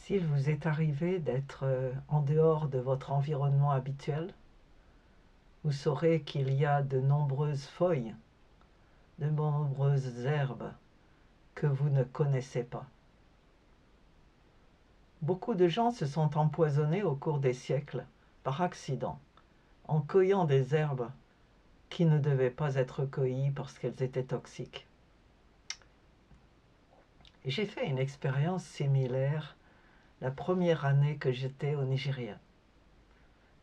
S'il vous est arrivé d'être en dehors de votre environnement habituel, vous saurez qu'il y a de nombreuses feuilles, de nombreuses herbes que vous ne connaissez pas. Beaucoup de gens se sont empoisonnés au cours des siècles, par accident, en cueillant des herbes qui ne devaient pas être cueillies parce qu'elles étaient toxiques. J'ai fait une expérience similaire la première année que j'étais au Nigeria.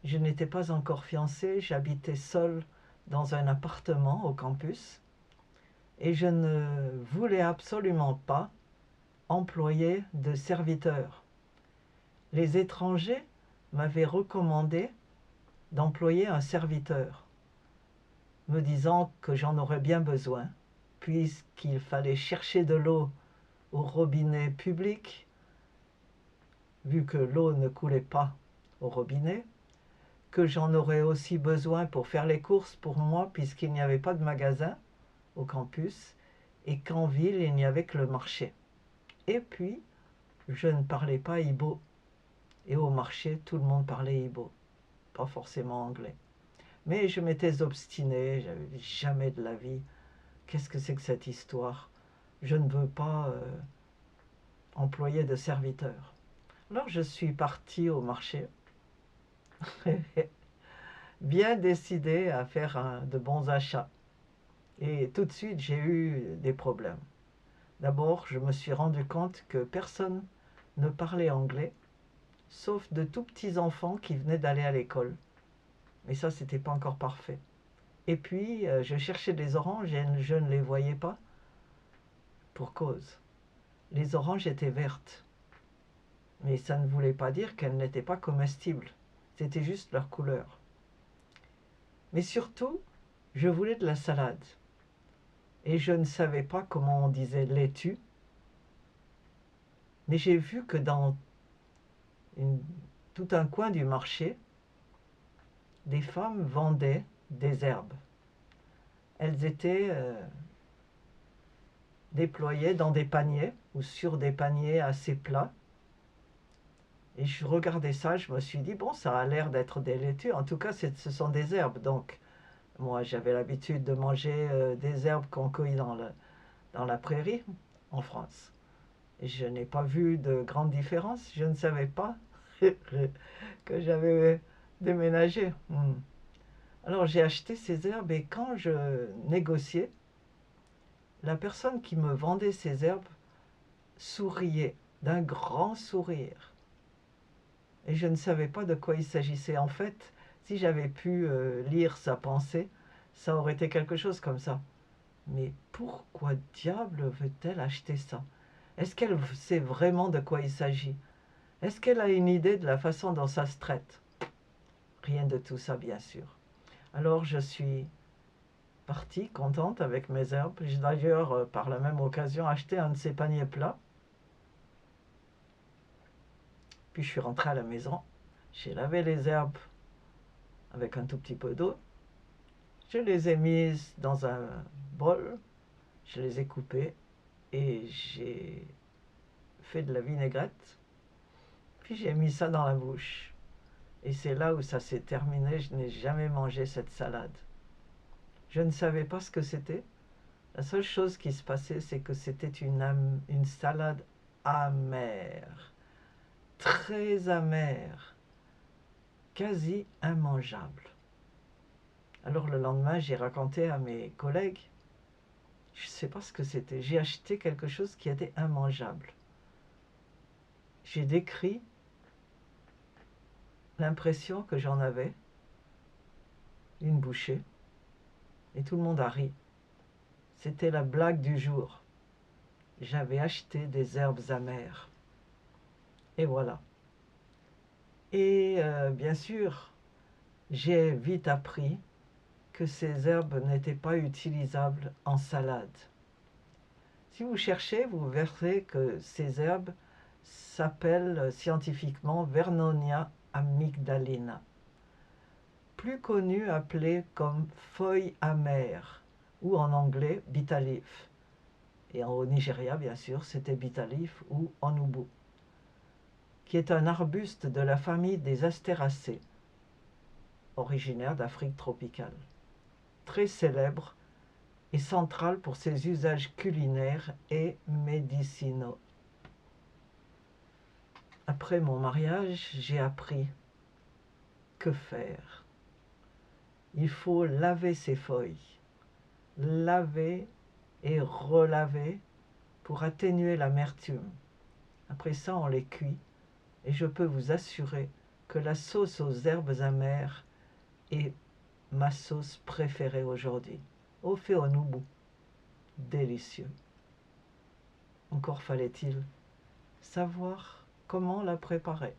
Je n'étais pas encore fiancée, j'habitais seule dans un appartement au campus et je ne voulais absolument pas employer de serviteurs. Les étrangers m'avaient recommandé d'employer un serviteur, me disant que j'en aurais bien besoin, puisqu'il fallait chercher de l'eau au robinet public, vu que l'eau ne coulait pas au robinet, que j'en aurais aussi besoin pour faire les courses pour moi, puisqu'il n'y avait pas de magasin au campus, et qu'en ville, il n'y avait que le marché. Et puis, je ne parlais pas Igbo. Et au marché, tout le monde parlait Igbo, pas forcément anglais. Mais je m'étais obstiné, j'avais jamais de la vie. Qu'est-ce que c'est que cette histoire? Je ne veux pas employer de serviteur. Alors je suis partie au marché, bien décidé à faire de bons achats. Et tout de suite, j'ai eu des problèmes. D'abord, je me suis rendu compte que personne ne parlait anglais, sauf de tout petits enfants qui venaient d'aller à l'école. Mais ça, c'était pas encore parfait. Et puis, je cherchais des oranges et je ne les voyais pas pour cause. Les oranges étaient vertes, mais ça ne voulait pas dire qu'elles n'étaient pas comestibles. C'était juste leur couleur. Mais surtout, je voulais de la salade. Et je ne savais pas comment on disait laitue. Mais j'ai vu que dans tout un coin du marché, des femmes vendaient des herbes. Elles étaient déployées dans des paniers ou sur des paniers assez plats. Et je regardais ça, je me suis dit, bon, ça a l'air d'être des laitues. En tout cas, ce sont des herbes. Donc, moi, j'avais l'habitude de manger des herbes qu'on cueille dans la prairie, en France. Et je n'ai pas vu de grande différence. Je ne savais pas que j'avais déménagé. Alors, j'ai acheté ces herbes et quand je négociais, la personne qui me vendait ces herbes souriait d'un grand sourire. Et je ne savais pas de quoi il s'agissait. En fait, si j'avais pu lire sa pensée, ça aurait été quelque chose comme ça. Mais pourquoi diable veut-elle acheter ça? Est-ce qu'elle sait vraiment de quoi il s'agit? Est-ce qu'elle a une idée de la façon dont ça se traite? Rien de tout ça, bien sûr. Alors je suis partie contente avec mes herbes. J'ai d'ailleurs, par la même occasion, acheté un de ces paniers plats. Puis je suis rentrée à la maison. J'ai lavé les herbes avec un tout petit peu d'eau. Je les ai mises dans un bol. Je les ai coupées et j'ai fait de la vinaigrette. Puis j'ai mis ça dans la bouche. Et c'est là où ça s'est terminé. Je n'ai jamais mangé cette salade. Je ne savais pas ce que c'était. La seule chose qui se passait, c'est que c'était une salade amère. Très amère. Quasi immangeable. Alors le lendemain, j'ai raconté à mes collègues, je ne sais pas ce que c'était. J'ai acheté quelque chose qui était immangeable. J'ai décrit l'impression que j'en avais, une bouchée, et tout le monde a ri. C'était la blague du jour. J'avais acheté des herbes amères. Et voilà. Et bien sûr, j'ai vite appris que ces herbes n'étaient pas utilisables en salade. Si vous cherchez, vous verrez que ces herbes s'appellent scientifiquement Vernonia amygdalina, plus connue appelée comme feuille amère, ou en anglais bitter leaf. Et au Nigeria, bien sûr, c'était bitter leaf ou onubu. qui est un arbuste de la famille des Astéracées, originaire d'Afrique tropicale, très célèbre et central pour ses usages culinaires et médicinaux. Après mon mariage, j'ai appris que faire. Il faut laver ces feuilles, laver et relaver pour atténuer l'amertume. Après ça, on les cuit et je peux vous assurer que la sauce aux herbes amères est ma sauce préférée aujourd'hui. Ofe onugbu, délicieux. Encore fallait-il savoir comment la préparer.